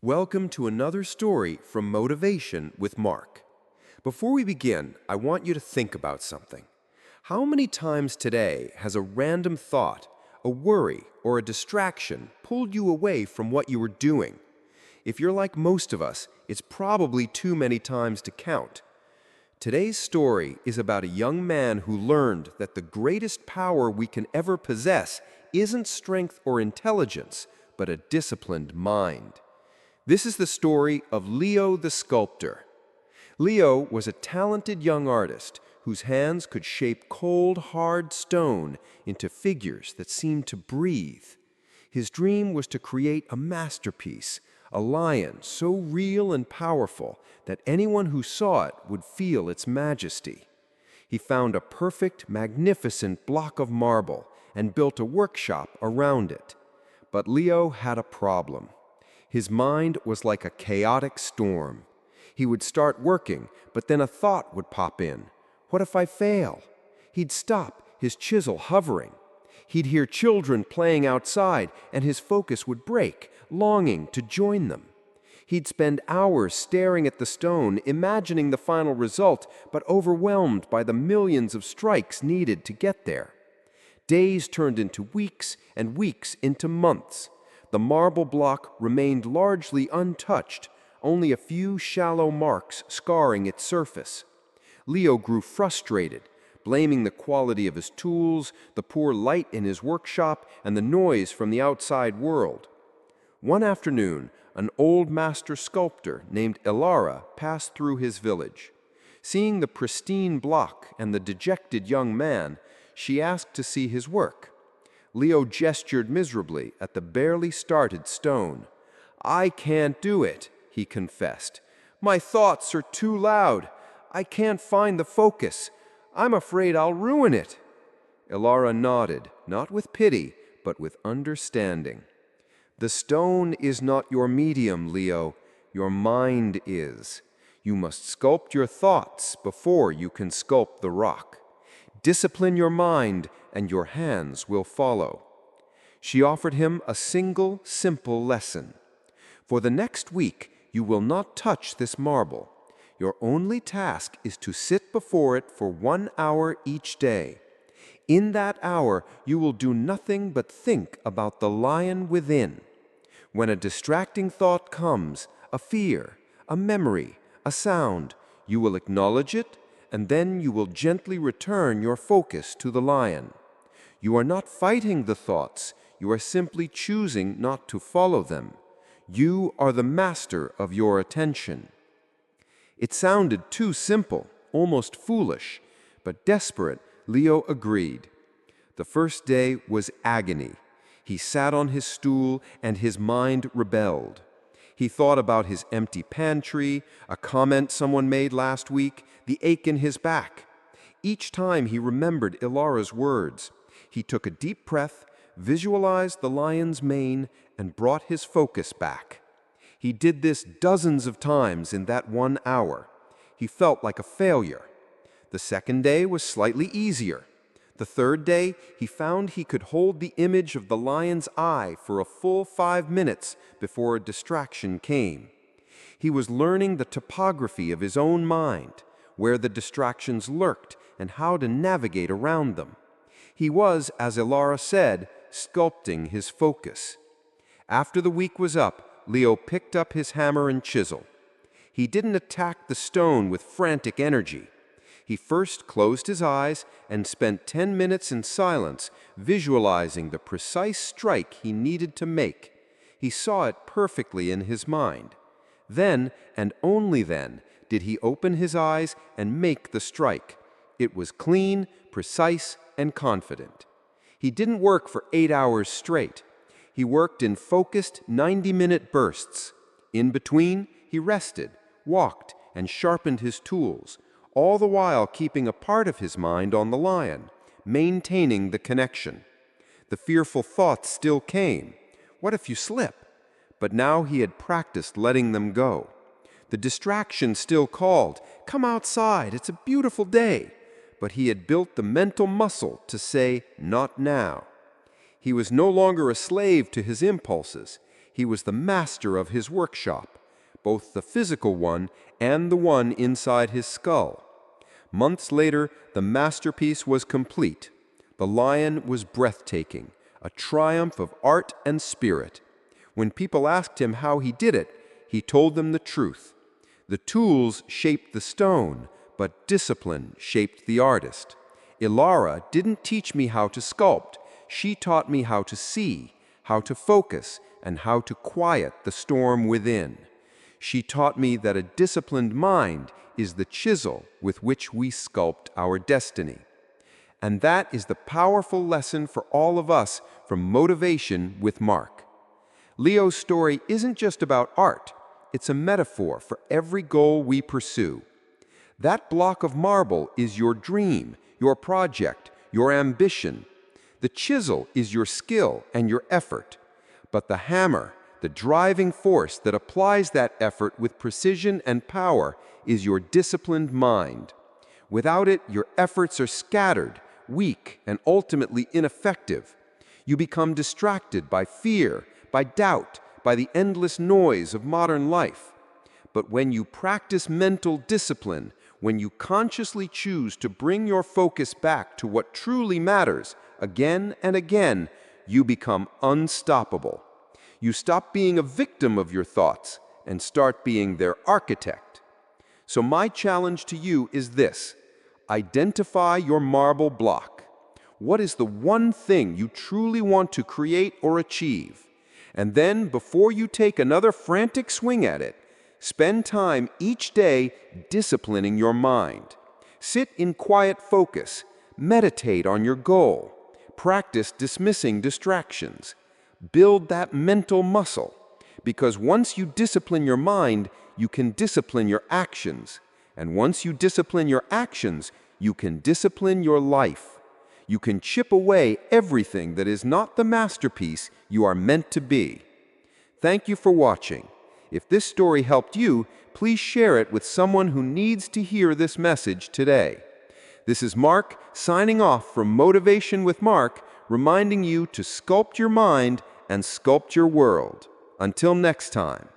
Welcome to another story from Motivation with Mark. Before we begin, I want you to think about something. How many times today has a random thought, a worry, or a distraction pulled you away from what you were doing? If you're like most of us, it's probably too many times to count. Today's story is about a young man who learned that the greatest power we can ever possess isn't strength or intelligence, but a disciplined mind. This is the story of Leo the sculptor. Leo was a talented young artist whose hands could shape cold, hard stone into figures that seemed to breathe. His dream was to create a masterpiece, a lion so real and powerful that anyone who saw it would feel its majesty. He found a perfect, magnificent block of marble and built a workshop around it. But Leo had a problem. His mind was like a chaotic storm. He would start working, but then a thought would pop in. What if I fail? He'd stop, his chisel hovering. He'd hear children playing outside, and his focus would break, longing to join them. He'd spend hours staring at the stone, imagining the final result, but overwhelmed by the millions of strikes needed to get there. Days turned into weeks, and weeks into months. The marble block remained largely untouched, only a few shallow marks scarring its surface. Leo grew frustrated, blaming the quality of his tools, the poor light in his workshop, and the noise from the outside world. One afternoon, an old master sculptor named Ilara passed through his village. Seeing the pristine block and the dejected young man, she asked to see his work. Leo gestured miserably at the barely started stone. "I can't do it," he confessed. "My thoughts are too loud. I can't find the focus. I'm afraid I'll ruin it." Ilara nodded, not with pity, but with understanding. "The stone is not your medium, Leo. Your mind is. You must sculpt your thoughts before you can sculpt the rock. Discipline your mind, and your hands will follow." She offered him a single, simple lesson. "For the next week, you will not touch this marble. Your only task is to sit before it for 1 hour each day. In that hour, you will do nothing but think about the lion within. When a distracting thought comes, a fear, a memory, a sound, you will acknowledge it, and then you will gently return your focus to the lion. You are not fighting the thoughts, you are simply choosing not to follow them. You are the master of your attention." It sounded too simple, almost foolish, but desperate, Leo agreed. The first day was agony. He sat on his stool and his mind rebelled. He thought about his empty pantry, a comment someone made last week, the ache in his back. Each time he remembered Ilara's words. He took a deep breath, visualized the lion's mane, and brought his focus back. He did this dozens of times in that 1 hour. He felt like a failure. The second day was slightly easier. The third day, he found he could hold the image of the lion's eye for a full 5 minutes before a distraction came. He was learning the topography of his own mind, where the distractions lurked and how to navigate around them. He was, as Ilara said, sculpting his focus. After the week was up, Leo picked up his hammer and chisel. He didn't attack the stone with frantic energy. He first closed his eyes and spent 10 minutes in silence, visualizing the precise strike he needed to make. He saw it perfectly in his mind. Then, and only then, did he open his eyes and make the strike. It was clean, precise, and confident. He didn't work for 8 hours straight. He worked in focused 90-minute bursts. In between, he rested, walked, and sharpened his tools, all the while keeping a part of his mind on the lion, maintaining the connection. The fearful thoughts still came. What if you slip? But now he had practiced letting them go. The distraction still called, "Come outside, it's a beautiful day." But he had built the mental muscle to say, "Not now." He was no longer a slave to his impulses. He was the master of his workshop, both the physical one and the one inside his skull. Months later, the masterpiece was complete. The lion was breathtaking, a triumph of art and spirit. When people asked him how he did it, he told them the truth. The tools shaped the stone, but discipline shaped the artist. Ilara didn't teach me how to sculpt. She taught me how to see, how to focus, and how to quiet the storm within. She taught me that a disciplined mind is the chisel with which we sculpt our destiny. And that is the powerful lesson for all of us from Motivation with Mark. Leo's story isn't just about art. It's a metaphor for every goal we pursue. That block of marble is your dream, your project, your ambition. The chisel is your skill and your effort. But the hammer, the driving force that applies that effort with precision and power, is your disciplined mind. Without it, your efforts are scattered, weak, and ultimately ineffective. You become distracted by fear, by doubt, by the endless noise of modern life. But when you practice mental discipline, when you consciously choose to bring your focus back to what truly matters, again and again, you become unstoppable. You stop being a victim of your thoughts and start being their architect. So my challenge to you is this: identify your marble block. What is the one thing you truly want to create or achieve? And then, before you take another frantic swing at it, spend time each day disciplining your mind. Sit in quiet focus, meditate on your goal, practice dismissing distractions. Build that mental muscle, because once you discipline your mind, you can discipline your actions. And once you discipline your actions, you can discipline your life. You can chip away everything that is not the masterpiece you are meant to be. Thank you for watching. If this story helped you, please share it with someone who needs to hear this message today. This is Mark signing off from Motivation with Mark, reminding you to sculpt your mind and sculpt your world. Until next time.